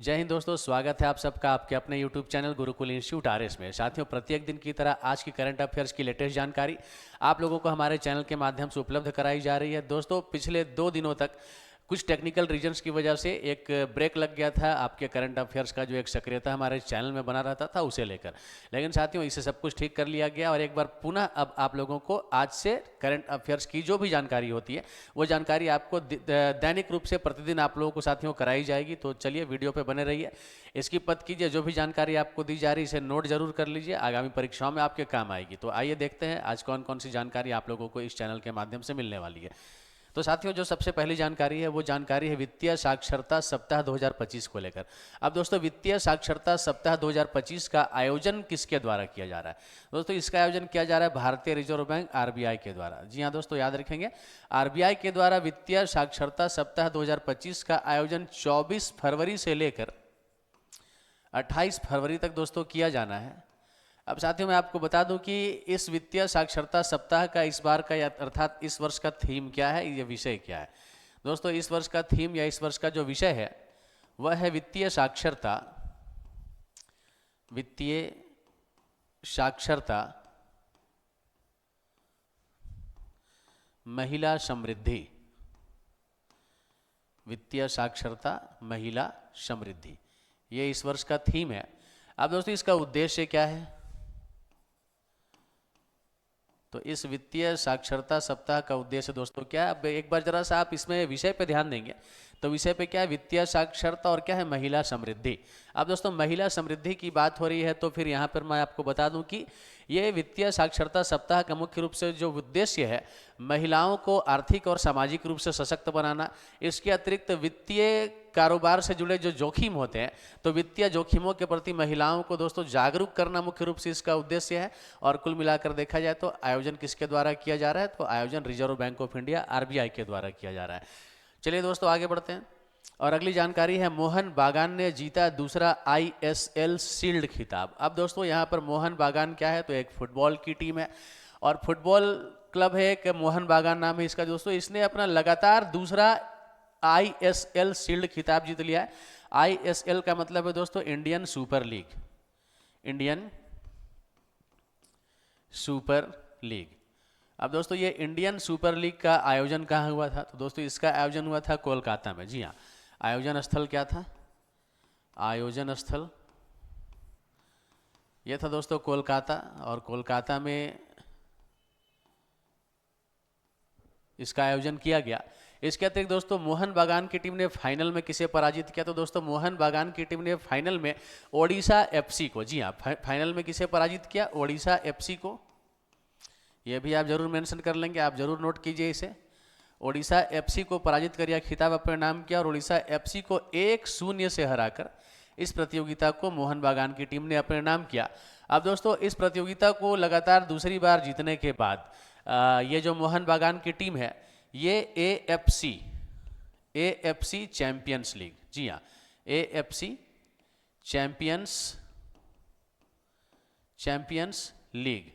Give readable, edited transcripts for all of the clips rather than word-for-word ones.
जय हिंद दोस्तों, स्वागत है आप सबका आपके अपने YouTube channel Gurukul institute RS में। साथियों, प्रत्येक दिन की तरह आज की करंट अफेयर्स की लेटेस्ट जानकारी आप लोगों को हमारे चैनल के माध्यम से उपलब्ध कराई जा रही है। दोस्तों, पिछले 2 दिनों तक कुछ टेक्निकल रीजंस की वजह से एक ब्रेक लग गया था आपके करंट अफेयर्स का जो एक सक्रियता हमारे चैनल में बना रहता था उसे लेकर, लेकिन साथियों इसे सब कुछ ठीक कर लिया गया और एक बार पुनः अब आप लोगों को आज से करंट अफेयर्स की जो भी जानकारी होती है वो जानकारी आपको दैनिक रूप से प्रतिदिन आप लोगों को साथियों कराई जाएगी। तो चलिए वीडियो पे बने रहिए, इसकी पत कीजिए, जो भी जानकारी आपको दी जा रही है इसे नोट जरूर कर लीजिए, आगामी परीक्षाओं में आपके काम आएगी। तो आइए देखते हैं आज कौन कौन सी जानकारी आप लोगों को इस चैनल के माध्यम से मिलने वाली है। तो साथियों, जो सबसे पहली जानकारी है वो जानकारी है वित्तीय साक्षरता सप्ताह 2025 को लेकर। अब दोस्तों, वित्तीय साक्षरता सप्ताह 2025 का आयोजन किसके द्वारा किया जा रहा है? दोस्तों, इसका आयोजन किया जा रहा है भारतीय रिजर्व बैंक आरबीआई के द्वारा। जी हाँ दोस्तों, याद रखेंगे, आरबीआई के द्वारा वित्तीय साक्षरता सप्ताह 2025 का आयोजन 24 फरवरी से लेकर 28 फरवरी तक दोस्तों किया जाना है। अब साथियों, मैं आपको बता दूं कि इस वित्तीय साक्षरता सप्ताह का इस बार का अर्थात इस वर्ष का थीम क्या है, ये विषय क्या है। दोस्तों, इस वर्ष का थीम या इस वर्ष का जो विषय है वह है वित्तीय साक्षरता, वित्तीय साक्षरता, महिला समृद्धि। वित्तीय साक्षरता, महिला समृद्धि, ये इस वर्ष का थीम है। अब दोस्तों, इसका उद्देश्य क्या है? तो इस वित्तीय साक्षरता सप्ताह का उद्देश्य दोस्तों क्या है? अब एक बार जरा सा आप इसमें विषय पे ध्यान देंगे तो विषय पे क्या है? वित्तीय साक्षरता और क्या है? महिला समृद्धि। अब दोस्तों, महिला समृद्धि की बात हो रही है तो फिर यहाँ पर मैं आपको बता दूं कि ये वित्तीय साक्षरता सप्ताह का मुख्य रूप से जो उद्देश्य है महिलाओं को आर्थिक और सामाजिक रूप से सशक्त बनाना। इसके अतिरिक्त वित्तीय कारोबार से जुड़े जो जोखिम होते हैं तो वित्तीय जोखिमों के प्रति महिलाओं को दोस्तों जागरूक करना मुख्य रूप से इसका उद्देश्य है। और कुल मिलाकर देखा जाए तो आयोजन किसके द्वारा किया जा रहा है? तो आयोजन reserve bank of India RBI के द्वारा किया जा रहा है। चलिए दोस्तों, आगे बढ़ते हैं और अगली जानकारी है मोहन बागान ने जीता दूसरा आईएसएल शील्ड खिताब। अब दोस्तों, यहाँ पर मोहन बागान क्या है? तो एक फुटबॉल की टीम है और फुटबॉल क्लब है, एक मोहन बागान नाम है इसका। दोस्तों, इसने अपना लगातार दूसरा आईएसएल शील्ड खिताब जीत लिया है। आईएसएल का मतलब है दोस्तों Indian super league, Indian super league. अब दोस्तों, ये इंडियन सुपर लीग का आयोजन कहाँ हुआ था? तो दोस्तों, इसका आयोजन हुआ था कोलकाता में। जी हाँ, आयोजन स्थल क्या था? आयोजन स्थल ये था दोस्तों कोलकाता, और कोलकाता में इसका आयोजन किया गया। इसके अतिरिक्त दोस्तों, मोहन बागान की टीम ने फाइनल में किसे पराजित किया? तो दोस्तों, मोहन बागान की टीम ने फाइनल में ओडिशा एफसी को, जी हाँ, फाइनल में किसे पराजित किया? ओडिशा एफसी को। यह भी आप जरूर मेंशन कर लेंगे, आप जरूर नोट कीजिए इसे। ओडिशा एफसी को पराजित कर यह खिताब अपने नाम किया और ओडिशा एफसी को 1-0 से हराकर इस प्रतियोगिता को मोहन बागान की टीम ने अपने नाम किया। अब दोस्तों, इस प्रतियोगिता को लगातार दूसरी बार जीतने के बाद ये जो मोहन बागान की टीम है ये एएफसी चैंपियंस लीग, जी हाँ, एएफसी चैंपियंस लीग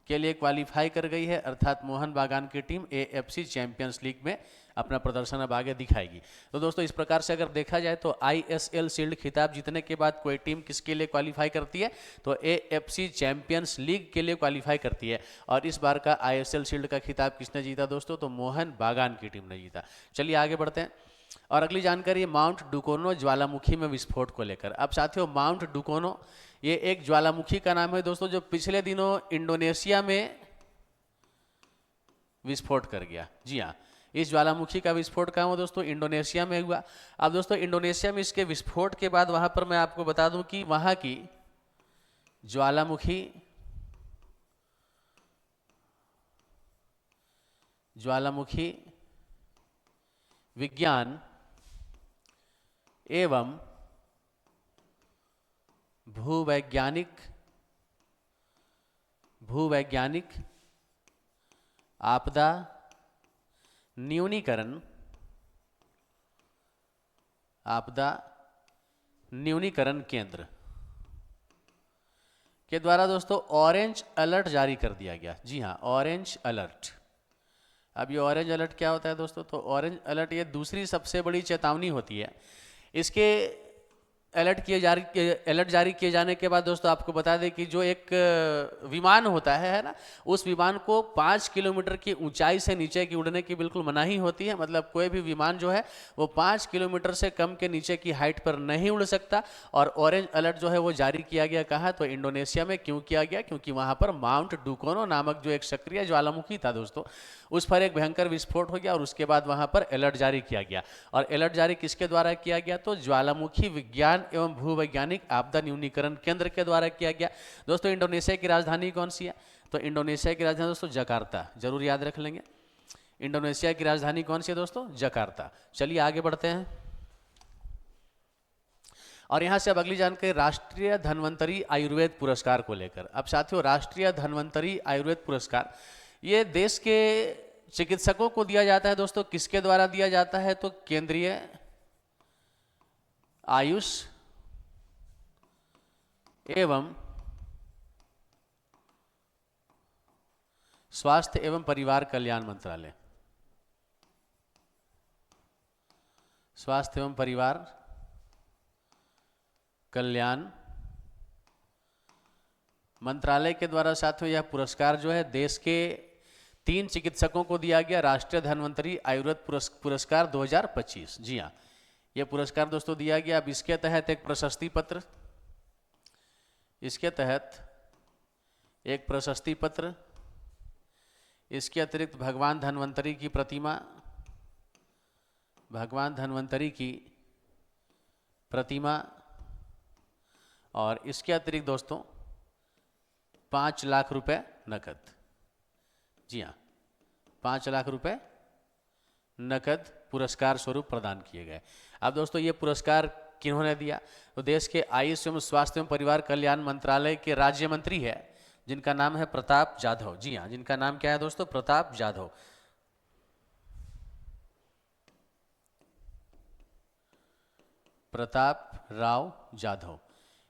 के लिए क्वालिफाई कर गई है, अर्थात मोहन बागान की टीम एएफसी चैंपियंस लीग में अपना प्रदर्शन अब आगे दिखाएगी। तो दोस्तों, इस प्रकार से अगर देखा जाए तो आईएसएल शील्ड खिताब जीतने के बाद कोई टीम किसके लिए क्वालिफाई करती है? तो एएफसी चैंपियंस लीग के लिए क्वालिफाई करती है। और इस बार का आईएसएल शील्ड का खिताब किसने जीता दोस्तों? तो मोहन बागान की टीम ने जीता। चलिए आगे बढ़ते हैं और अगली जानकारी माउंट डुकोनो ज्वालामुखी में विस्फोट को लेकर। अब साथियों, माउंट डुकोनो ये एक ज्वालामुखी का नाम है दोस्तों, जो पिछले दिनों इंडोनेशिया में विस्फोट कर गया। जी हाँ, इस ज्वालामुखी का विस्फोट कहाँ हुआ दोस्तों? इंडोनेशिया में हुआ। अब दोस्तों, इंडोनेशिया में इसके विस्फोट के बाद वहां पर मैं आपको बता दूं कि वहां की ज्वालामुखी विज्ञान एवं भूवैज्ञानिक आपदा न्यूनीकरण केंद्र के द्वारा दोस्तों ऑरेंज अलर्ट जारी कर दिया गया। जी हाँ, ऑरेंज अलर्ट। अब ये ऑरेंज अलर्ट क्या होता है दोस्तों? तो ऑरेंज अलर्ट ये दूसरी सबसे बड़ी चेतावनी होती है। इसके अलर्ट जारी किए जाने के बाद दोस्तों आपको बता दें कि जो एक विमान होता है ना, उस विमान को 5 किलोमीटर की ऊंचाई से नीचे की उड़ने की बिल्कुल मनाही होती है। मतलब कोई भी विमान जो है वो 5 किलोमीटर से कम के नीचे की हाइट पर नहीं उड़ सकता। और ऑरेंज अलर्ट जो है वो जारी किया गया कहाँ, तो इंडोनेशिया में। क्यों किया गया? क्योंकि वहाँ पर माउंट डुकोनो नामक जो एक सक्रिय ज्वालामुखी था दोस्तों, उस पर एक भयंकर विस्फोट हो गया और उसके बाद वहाँ पर अलर्ट जारी किया गया। और अलर्ट जारी किसके द्वारा किया गया? तो ज्वालामुखी विज्ञान एवं भूवैज्ञानिक आपदा न्यूनीकरण केंद्र के द्वारा किया गया। दोस्तों इंडोनेशिया की राजधानी कौन सी है? तो इंडोनेशिया की राजधानी दोस्तों जकार्ता, जरूर याद रख लेंगे। इंडोनेशिया की राजधानी कौन सी है दोस्तों? जकार्ता। चलिए आगे बढ़ते हैं और यहां से अब अगली जानकारी राष्ट्रीय धन्वंतरी आयुर्वेद पुरस्कार को लेकर। अब साथियों, राष्ट्रीय धन्वंतरी आयुर्वेद पुरस्कार ये देश के चिकित्सकों को दिया जाता है दोस्तों। किसके द्वारा दिया जाता है? तो केंद्रीय आयुष एवं स्वास्थ्य एवं परिवार कल्याण मंत्रालय, स्वास्थ्य एवं परिवार कल्याण मंत्रालय के द्वारा साथियों यह पुरस्कार जो है देश के 3 चिकित्सकों को दिया गया, राष्ट्रीय धन्वंतरी आयुर्वेद पुरस्कार 2025। जी हाँ, यह पुरस्कार दोस्तों दिया गया। अब इसके तहत एक प्रशस्ति पत्र, इसके तहत एक प्रशस्ति पत्र, इसके अतिरिक्त भगवान धन्वंतरी की प्रतिमा, भगवान धन्वंतरी की प्रतिमा, और इसके अतिरिक्त दोस्तों 5 लाख रुपए नकद। जी हाँ, 5 लाख रुपए नकद पुरस्कार स्वरूप प्रदान किए गए। अब दोस्तों ये पुरस्कार किन्होंने दिया? तो देश के आयुष एवं स्वास्थ्य एवं परिवार कल्याण मंत्रालय के राज्य मंत्री है, जिनका नाम है प्रताप जाधव। जी हाँ, जिनका नाम क्या है दोस्तों? प्रताप जाधव। प्रताप राव जाधव,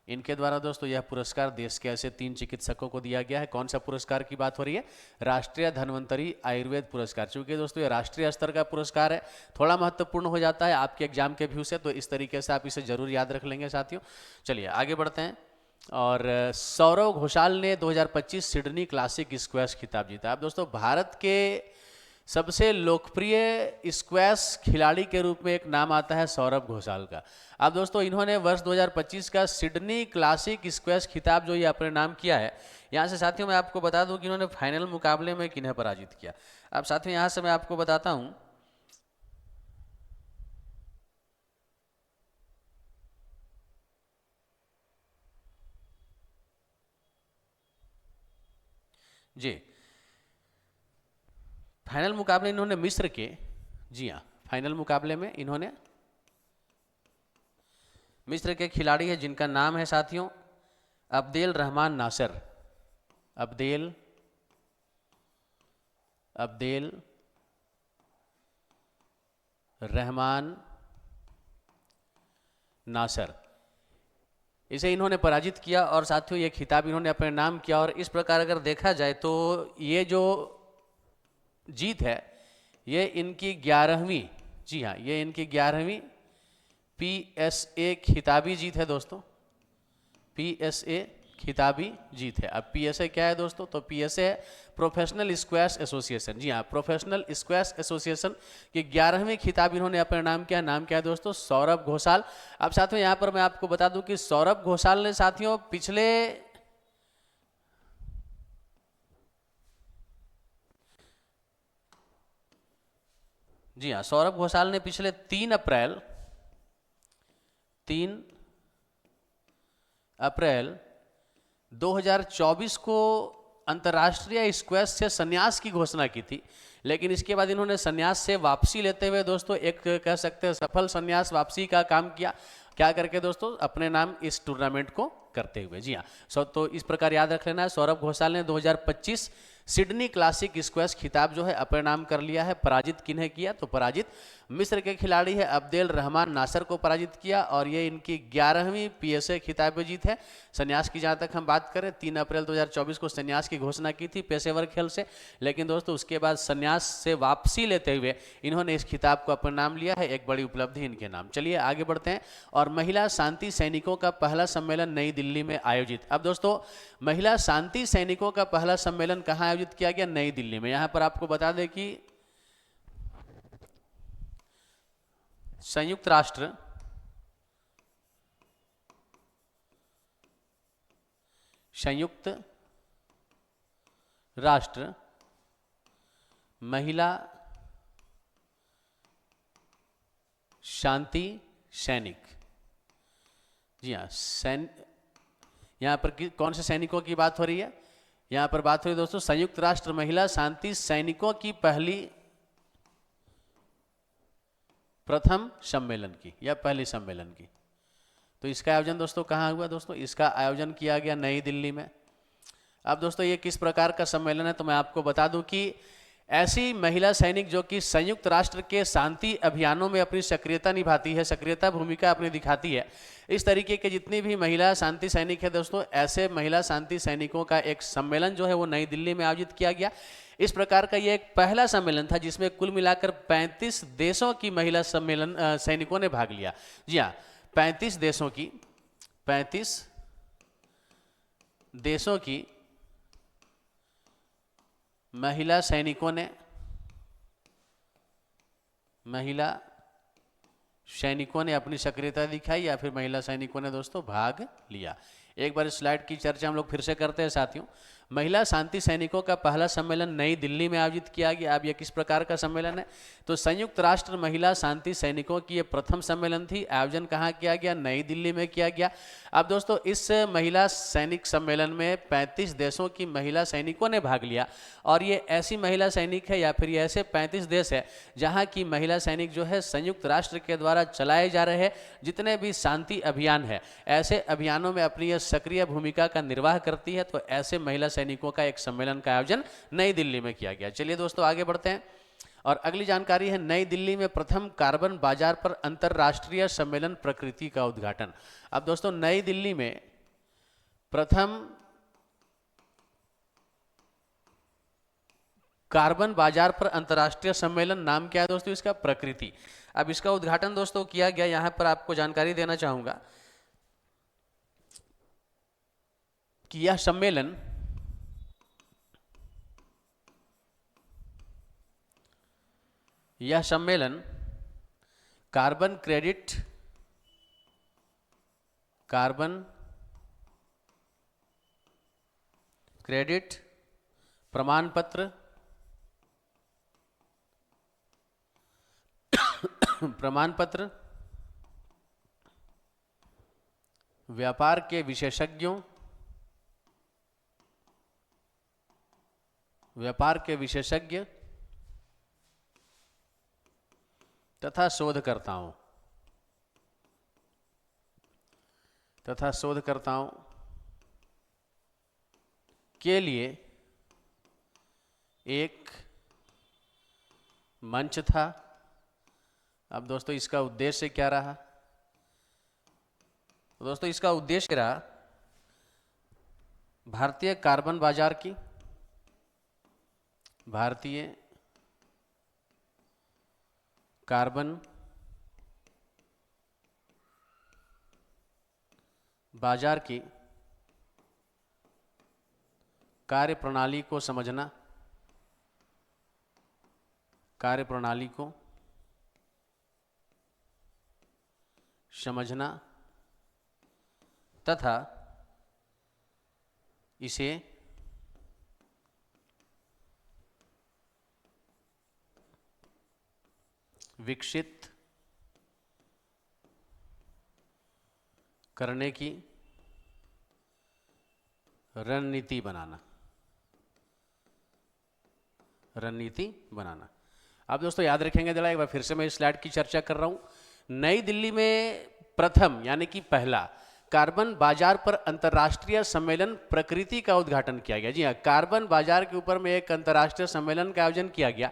इनके द्वारा दोस्तों यह पुरस्कार देश के ऐसे 3 चिकित्सकों को दिया गया है। कौन सा पुरस्कार की बात हो रही है? राष्ट्रीय धन्वंतरी आयुर्वेद पुरस्कार। चूंकि दोस्तों ये राष्ट्रीय स्तर का पुरस्कार है, थोड़ा महत्वपूर्ण हो जाता है आपके एग्जाम के व्यू से, तो इस तरीके से आप इसे जरूर याद रख लेंगे साथियों। चलिए आगे बढ़ते हैं। और सौरव घोषाल ने 2025 सिडनी क्लासिक स्क्वैश खिताब जीता। अब दोस्तों भारत के सबसे लोकप्रिय स्क्वैश खिलाड़ी के रूप में एक नाम आता है सौरभ घोषाल का। अब दोस्तों इन्होंने वर्ष 2025 का सिडनी क्लासिक स्क्वैश खिताब जो ये अपने नाम किया है। यहाँ से साथियों मैं आपको बता दूं कि इन्होंने फाइनल मुकाबले में किन्हें पराजित किया। अब साथियों यहाँ से मैं आपको बताता हूँ, जी फाइनल मुकाबले इन्होंने मिस्र के, जी हाँ फाइनल मुकाबले में इन्होंने मिस्र के खिलाड़ी है जिनका नाम है साथियों अब्देल रहमान नासिर। अब्देल रहमान नासिर, इसे इन्होंने पराजित किया और साथियों ये खिताब इन्होंने अपने नाम किया। और इस प्रकार अगर देखा जाए तो ये जो जीत है ये इनकी 11वीं, जी हाँ ये इनकी 11वीं PSA खिताबी जीत है दोस्तों। PSA खिताबी जीत है। अब PSA क्या है दोस्तों? तो PSA है प्रोफेशनल स्क्वैश एसोसिएशन। जी हाँ, प्रोफेशनल स्क्वैश एसोसिएशन की 11वीं खिताब इन्होंने अपने नाम किया। नाम क्या है दोस्तों? सौरभ घोषाल। अब साथियों यहाँ पर मैं आपको बता दूं कि सौरभ घोषाल ने साथियों पिछले जी हाँ सौरभ घोषाल ने पिछले 3 अप्रैल 2024 को अंतर्राष्ट्रीय स्क्वैश से संन्यास की घोषणा की थी। लेकिन इसके बाद इन्होंने संन्यास से वापसी लेते हुए दोस्तों एक कह सकते हैं सफल संन्यास वापसी का काम किया। क्या करके दोस्तों? अपने नाम इस टूर्नामेंट को करते हुए। जी हाँ, तो इस प्रकार याद रख लेना है सौरभ घोषाल ने 2025 सिडनी क्लासिक स्क्वैश खिताब जो है अपने नाम कर लिया है। पराजित किन्हें किया? तो पराजित मिस्र के खिलाड़ी है अब्देल रहमान नासर को पराजित किया और ये इनकी 11वीं PSA खिताब जीत है। संन्यास की जहाँ तक हम बात करें 3 अप्रैल 2024 को संन्यास की घोषणा की थी पेशेवर खेल से, लेकिन दोस्तों उसके बाद संन्यास से वापसी लेते हुए इन्होंने इस खिताब को अपना नाम लिया है, एक बड़ी उपलब्धि इनके नाम। चलिए आगे बढ़ते हैं। और महिला शांति सैनिकों का पहला सम्मेलन नई दिल्ली में आयोजित। अब दोस्तों महिला शांति सैनिकों का पहला सम्मेलन कहाँ आयोजित किया गया? नई दिल्ली में। यहाँ पर आपको बता दें कि संयुक्त राष्ट्र महिला शांति सैनिक, जी हाँ, यहाँ पर कौन से सैनिकों की बात हो रही है? यहाँ पर बात हो रही है दोस्तों संयुक्त राष्ट्र महिला शांति सैनिकों की प्रथम सम्मेलन की या पहली सम्मेलन की। तो इसका आयोजन दोस्तों कहाँ हुआ? दोस्तों इसका आयोजन किया गया नई दिल्ली में। अब दोस्तों ये किस प्रकार का सम्मेलन है तो मैं आपको बता दूं कि ऐसी महिला सैनिक जो कि संयुक्त राष्ट्र के शांति अभियानों में अपनी सक्रियता निभाती है, सक्रियता भूमिका अपनी दिखाती है, इस तरीके के जितनी भी महिला शांति सैनिक है दोस्तों, ऐसे महिला शांति सैनिकों का एक सम्मेलन जो है वो नई दिल्ली में आयोजित किया गया। इस प्रकार का ये एक पहला सम्मेलन था जिसमें कुल मिलाकर 35 देशों की महिला सैनिकों ने भाग लिया। जी हाँ, 35 देशों की महिला सैनिकों ने अपनी सक्रियता दिखाई या फिर महिला सैनिकों ने दोस्तों भाग लिया। एक बार इस स्लाइड की चर्चा हम लोग फिर से करते हैं साथियों। महिला शांति सैनिकों का पहला सम्मेलन नई दिल्ली में आयोजित किया गया। अब यह किस प्रकार का सम्मेलन है? तो संयुक्त राष्ट्र महिला शांति सैनिकों की यह प्रथम सम्मेलन थी। आयोजन कहाँ किया गया? नई दिल्ली में किया गया। अब दोस्तों इस महिला सैनिक सम्मेलन में 35 देशों की महिला सैनिकों ने भाग लिया और ये ऐसी महिला सैनिक है या फिर ये ऐसे 35 देश है जहाँ की महिला सैनिक जो है संयुक्त राष्ट्र के द्वारा चलाए जा रहे जितने भी शांति अभियान है, ऐसे अभियानों में अपनी सक्रिय भूमिका का निर्वाह करती है। तो ऐसे महिला सैनिकों का एक सम्मेलन का आयोजन नई दिल्ली में किया गया। चलिए दोस्तों आगे बढ़ते हैं और अगली जानकारी है नई दिल्ली में प्रथम कार्बन बाजार पर अंतरराष्ट्रीय सम्मेलन प्रकृति का उद्घाटन। अब दोस्तों नई दिल्ली में प्रथम कार्बन बाजार पर अंतरराष्ट्रीय सम्मेलन, नाम क्या है दोस्तों इसका? प्रकृति। अब इसका उद्घाटन दोस्तों किया गया, यहां पर आपको जानकारी देना चाहूंगा कि यह सम्मेलन कार्बन क्रेडिट प्रमाण पत्र व्यापार के विशेषज्ञ तथा शोधकर्ताओं के लिए एक मंच था। अब दोस्तों इसका उद्देश्य क्या रहा? तो दोस्तों इसका उद्देश्य रहा भारतीय कार्बन बाजार की कार्यप्रणाली को समझना तथा इसे विकसित करने की रणनीति बनाना। अब दोस्तों याद रखेंगे जरा एक बार फिर से मैं इस स्लाइड की चर्चा कर रहा हूं। नई दिल्ली में प्रथम यानी कि पहला कार्बन बाजार पर अंतर्राष्ट्रीय सम्मेलन प्रकृति का उद्घाटन किया गया। जी हाँ, कार्बन बाजार के ऊपर में एक अंतर्राष्ट्रीय सम्मेलन का आयोजन किया गया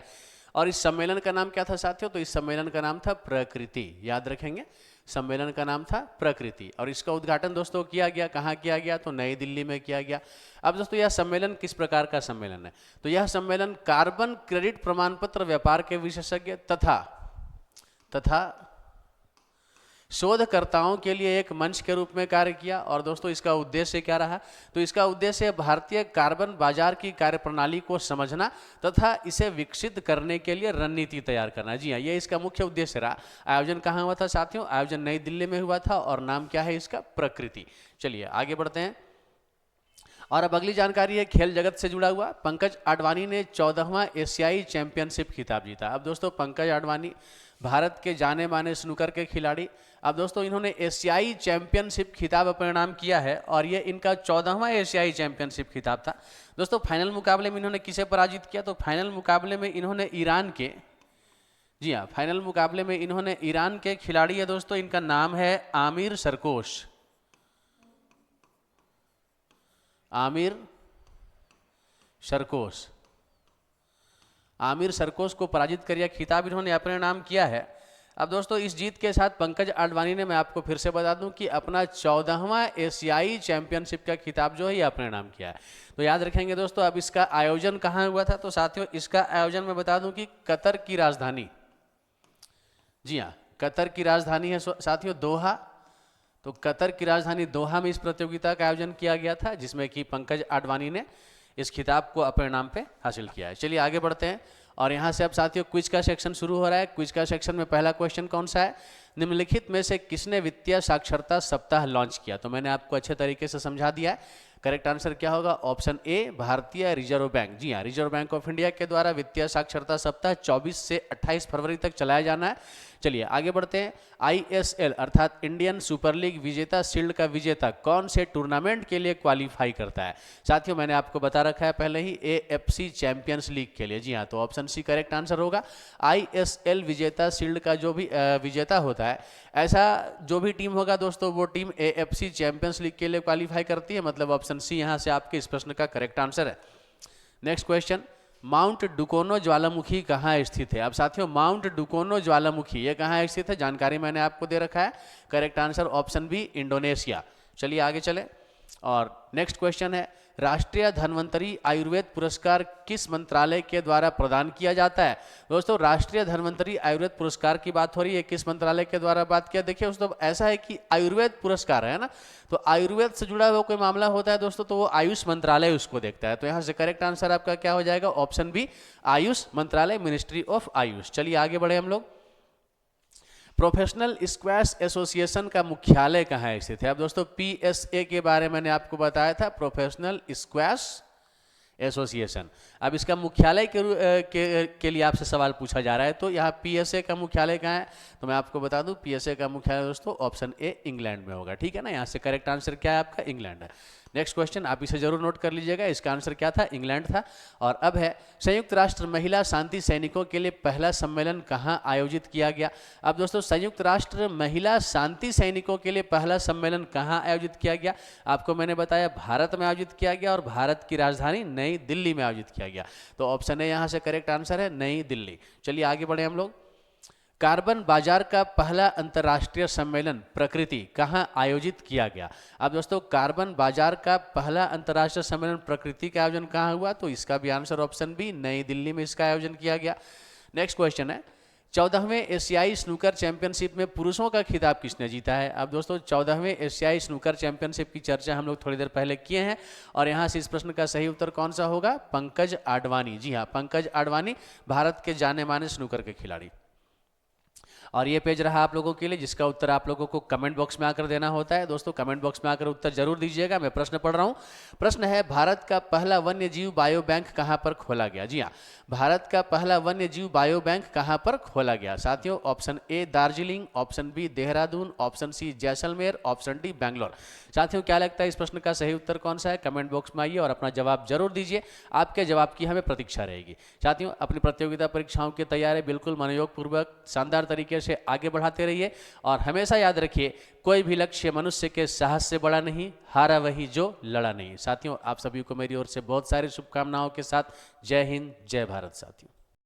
और इस सम्मेलन का नाम क्या था साथियों? तो इस सम्मेलन का नाम था प्रकृति, याद रखेंगे, सम्मेलन का नाम था प्रकृति। और इसका उद्घाटन दोस्तों किया गया, कहाँ किया गया? तो नई दिल्ली में किया गया। अब दोस्तों यह सम्मेलन किस प्रकार का सम्मेलन है? तो यह सम्मेलन कार्बन क्रेडिट प्रमाण पत्र व्यापार के विशेषज्ञ तथा शोधकर्ताओं के लिए एक मंच के रूप में कार्य किया। और दोस्तों इसका उद्देश्य क्या रहा? तो इसका उद्देश्य भारतीय कार्बन बाजार की कार्यप्रणाली को समझना तथा इसे विकसित करने के लिए रणनीति तैयार करना। जी हाँ, ये इसका मुख्य उद्देश्य रहा। आयोजन कहाँ हुआ था साथियों? आयोजन नई दिल्ली में हुआ था और नाम क्या है इसका? प्रकृति। चलिए आगे बढ़ते हैं। और अब अगली जानकारी है खेल जगत से जुड़ा हुआ। पंकज आडवाणी ने 14वां एशियाई चैंपियनशिप खिताब जीता। अब दोस्तों पंकज आडवाणी भारत के जाने माने स्नूकर के खिलाड़ी। अब दोस्तों इन्होंने एशियाई चैंपियनशिप खिताब अपने नाम किया है और ये इनका 14वां एशियाई चैंपियनशिप खिताब था। दोस्तों फाइनल मुकाबले में इन्होंने किसे पराजित किया? तो फाइनल मुकाबले में इन्होंने ईरान के, जी हाँ, फाइनल मुकाबले में इन्होंने ईरान के खिलाड़ी है दोस्तों, इनका नाम है आमिर सरकोश। आमिर सरकोश को पराजित कर यह खिताब इन्होंने अपने नाम किया है। अब दोस्तों इस जीत के साथ पंकज आडवाणी ने, मैं आपको फिर से बता दूं कि अपना 14वां एशियाई चैंपियनशिप का खिताब जो है ये अपने नाम किया है। तो याद रखेंगे दोस्तों। अब इसका आयोजन कहाँ हुआ था? तो साथियों इसका आयोजन मैं बता दूं कि कतर की राजधानी, जी हाँ, कतर की राजधानी है साथियों दोहा। तो कतर की राजधानी दोहा में इस प्रतियोगिता का आयोजन किया गया था, जिसमें कि पंकज आडवाणी ने इस खिताब को अपने नाम पे हासिल किया है। चलिए आगे बढ़ते हैं और यहाँ से अब साथियों क्विज का सेक्शन शुरू हो रहा है। क्विज का सेक्शन में पहला क्वेश्चन कौन सा है? निम्नलिखित में से किसने वित्तीय साक्षरता सप्ताह लॉन्च किया? तो मैंने आपको अच्छे तरीके से समझा दिया है। करेक्ट आंसर क्या होगा? ऑप्शन ए, भारतीय रिजर्व बैंक। जी हाँ, रिजर्व बैंक ऑफ इंडिया के द्वारा वित्तीय साक्षरता सप्ताह 24 से 28 फरवरी तक चलाया जाना है। चलिए आगे बढ़ते हैं। ISL अर्थात इंडियन सुपर लीग विजेता शील्ड का विजेता कौन से टूर्नामेंट के लिए क्वालिफाई करता है? साथियों मैंने आपको बता रखा है पहले ही, AFC चैंपियंस लीग के लिए। जी हाँ, तो ऑप्शन सी करेक्ट आंसर होगा। ISL विजेता शील्ड का जो भी विजेता होता है, ऐसा जो भी टीम होगा दोस्तों, वो टीम AFC चैंपियंस लीग के लिए क्वालिफाई करती है। मतलब ऑप्शन सी यहाँ से आपके इस प्रश्न का करेक्ट आंसर है। नेक्स्ट क्वेश्चन, माउंट डुकोनो ज्वालामुखी कहाँ स्थित है? अब साथियों माउंट डुकोनो ज्वालामुखी ये कहाँ स्थित है? जानकारी मैंने आपको दे रखा है। Correct answer option B, Indonesia. चलिए आगे चले और नेक्स्ट क्वेश्चन है, राष्ट्रीय धन्वंतरी आयुर्वेद पुरस्कार किस मंत्रालय के द्वारा प्रदान किया जाता है? दोस्तों राष्ट्रीय धन्वंतरी आयुर्वेद पुरस्कार की बात हो रही है, किस मंत्रालय के द्वारा बात किया? देखिए दोस्तों ऐसा है कि आयुर्वेद पुरस्कार है ना, तो आयुर्वेद से जुड़ा हुआ कोई मामला होता है दोस्तों, तो वो आयुष मंत्रालय उसको देखता है। तो यहाँ से करेक्ट आंसर आपका क्या हो जाएगा? ऑप्शन बी, आयुष मंत्रालय, मिनिस्ट्री ऑफ आयुष। चलिए आगे बढ़े हम लोग। प्रोफेशनल स्क्वैश एसोसिएशन का मुख्यालय कहाँ स्थित है? अब दोस्तों PSA के बारे में मैंने आपको बताया था, प्रोफेशनल स्क्वैश एसोसिएशन। अब इसका मुख्यालय के लिए आपसे सवाल पूछा जा रहा है, तो यहाँ PSA का मुख्यालय कहाँ है? तो मैं आपको बता दूं PSA का मुख्यालय दोस्तों ऑप्शन ए, इंग्लैंड में होगा। ठीक है ना, यहाँ से करेक्ट आंसर क्या है आपका? इंग्लैंड है। नेक्स्ट क्वेश्चन आप इसे जरूर नोट कर लीजिएगा, इसका आंसर क्या था? इंग्लैंड था। और अब है, संयुक्त राष्ट्र महिला शांति सैनिकों के लिए पहला सम्मेलन कहाँ आयोजित किया गया? अब दोस्तों संयुक्त राष्ट्र महिला शांति सैनिकों के लिए पहला सम्मेलन कहाँ आयोजित किया गया? आपको मैंने बताया भारत में आयोजित किया गया और भारत की राजधानी नई दिल्ली में आयोजित किया गया। तो ऑप्शन ए यहाँ से करेक्ट आंसर है, नई दिल्ली। चलिए आगे बढ़े हम लोग। कार्बन बाजार का पहला अंतर्राष्ट्रीय सम्मेलन प्रकृति कहाँ आयोजित किया गया? अब दोस्तों कार्बन बाजार का पहला अंतर्राष्ट्रीय सम्मेलन प्रकृति का आयोजन कहाँ हुआ? तो इसका भी आंसर ऑप्शन बी, नई दिल्ली में इसका आयोजन किया गया। नेक्स्ट क्वेश्चन है, 14वें एशियाई स्नूकर चैंपियनशिप में पुरुषों का खिताब किसने जीता है? अब दोस्तों 14वें एशियाई स्नूकर चैंपियनशिप की चर्चा हम लोग थोड़ी देर पहले किए हैं और यहाँ से इस प्रश्न का सही उत्तर कौन सा होगा? पंकज आडवाणी। जी हाँ, पंकज आडवाणी भारत के जाने माने स्नूकर के खिलाड़ी। और ये पेज रहा आप लोगों के लिए, जिसका उत्तर आप लोगों को कमेंट बॉक्स में आकर देना होता है। दोस्तों कमेंट बॉक्स में आकर उत्तर जरूर दीजिएगा। मैं प्रश्न पढ़ रहा हूँ। प्रश्न है, भारत का पहला वन्य जीव बायो बैंक कहाँ पर खोला गया? जी हाँ, भारत का पहला वन्य जीव बायो बैंक कहाँ पर खोला गया? साथियों option A Darjeeling, option B Dehradun, option C Jaisalmer, option D Bangalore. साथियों क्या लगता है इस प्रश्न का सही उत्तर कौन सा है? कमेंट बॉक्स में आइए और अपना जवाब जरूर दीजिए। आपके जवाब की हमें प्रतीक्षा रहेगी। साथियों अपनी प्रतियोगिता परीक्षाओं की तैयारी बिल्कुल मनोयोग पूर्वक शानदार तरीके से आगे बढ़ाते रहिए और हमेशा याद रखिए, कोई भी लक्ष्य मनुष्य के साहस से बड़ा नहीं, हारा वही जो लड़ा नहीं। साथियों आप सभी को मेरी ओर से बहुत सारी शुभकामनाओं के साथ जय हिंद, जय भारत। साथियों।